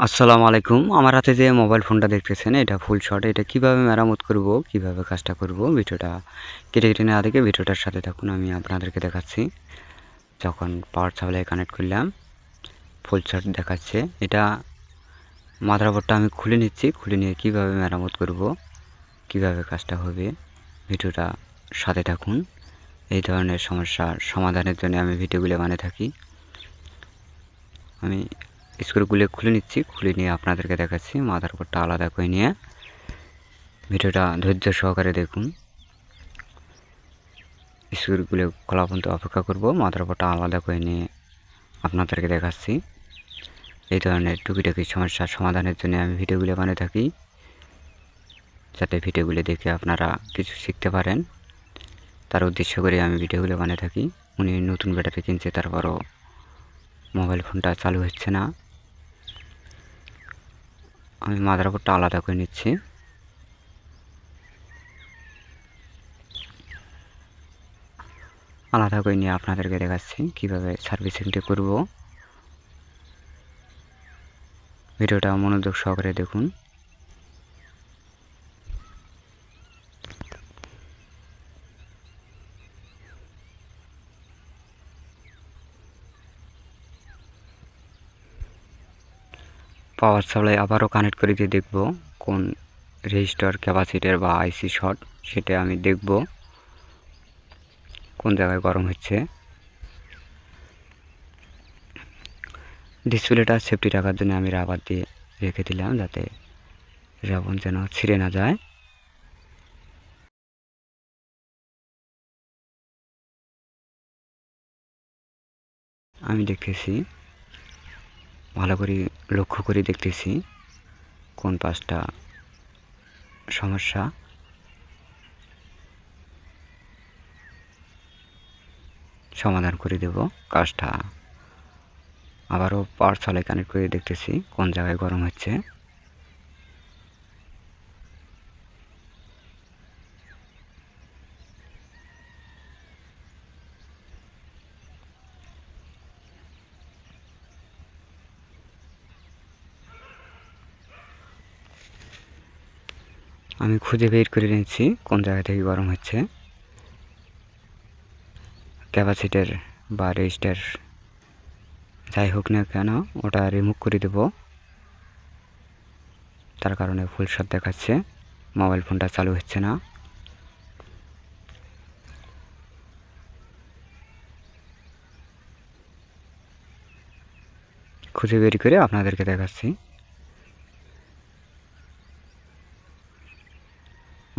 আসসালামু আলাইকুম। আমার হাতে যে মোবাইল ফোনটা দেখতেছেন এটা ফুল শট। এটা কিভাবে মেরামত করব, কিভাবে কাজটা করব ভিডিওটা কেটে না দেখে ভিডিওটার সাথে থাকুন। আমি আপনাদেরকে দেখাচ্ছি। যখন পাওয়ার সাপ্লাই কানেক্ট করলাম ফুল শট দেখাচ্ছে। এটা মাদারবোর্ডটা আমি খুলে নিচ্ছি। খুলে নিয়ে কিভাবে মেরামত করব, কিভাবে কাজটা হবে ভিডিওটা সাথে থাকুন। এই ধরনের সমস্যার সমাধানের জন্য আমি ভিডিওগুলো বানিয়ে থাকি। আমি স্ক্রুগুলো খুলে নিচ্ছি। খুলে নিয়ে আপনাদেরকে দেখাচ্ছি। মাদারবোর্ডটা আলাদা করে নিয়ে ভিডিওটা ধৈর্য সহকারে দেখুন। স্ক্রুগুলো খোলা পর্যন্ত অপেক্ষা করব। মাদারবোর্ডটা আলাদা করে নিয়ে আপনাদেরকে দেখাচ্ছি। এই ধরনের টুকিটাকি সমস্যার সমাধানের জন্য আমি ভিডিওগুলো বানিয়ে থাকি, যাতে ভিডিওগুলো দেখে আপনারা কিছু শিখতে পারেন। তার উদ্দেশ্য করে আমি ভিডিওগুলো বানিয়ে থাকি। উনি নতুন ব্যাটারি কিনছে, তারপরও মোবাইল ফোনটা চালু হচ্ছে না। আমি মাদারবোর্ডটা আলাদা করে নিচ্ছি। আলাদা করে নিয়ে আপনাদেরকে দেখাচ্ছি কীভাবে সার্ভিসিংটা করব। ভিডিওটা মনোযোগ সহকারে দেখুন। পাওয়ার সাপ্লাই আবারও কানেক্ট করে দিয়ে দেখব কোন রেজিস্টার ক্যাপাসিটর বা আইসি শর্ট, সেটা আমি দেখব কোন জায়গায় গরম হচ্ছে। ডিসপ্লেটা সেফটি রাখার জন্য আমি রাবার দিয়ে রেখে দিলাম, যাতে রাবণ যেন ছিঁড়ে না যায়। আমি দেখতেছি, ভালো করে লক্ষ্য করে দেখতেছি কোন পাশটা সমস্যা। সমাধান করে দেব কাজটা। আবারও পাওয়ার সাপ্লাই কানেক্ট করে দেখতেছি কোন জায়গায় গরম হচ্ছে। আমি খুঁজে বের করে নিচ্ছি কোন জায়গা থেকে গরম হচ্ছে। ক্যাপাসিটর বা রেজিস্টার যাই হোক না কেন ওটা রিমুভ করে দেব। তার কারণে ফুল শট দেখাচ্ছে, মোবাইল ফোনটা চালু হচ্ছে না। খুঁজে বের করে আপনাদেরকে দেখাচ্ছি।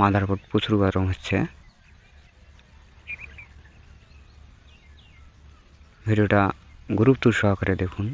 মাদারবোর্ড প্রচুর গরম হচ্ছে। ভিডিওটা গুরুত্ব সহকারে দেখুন।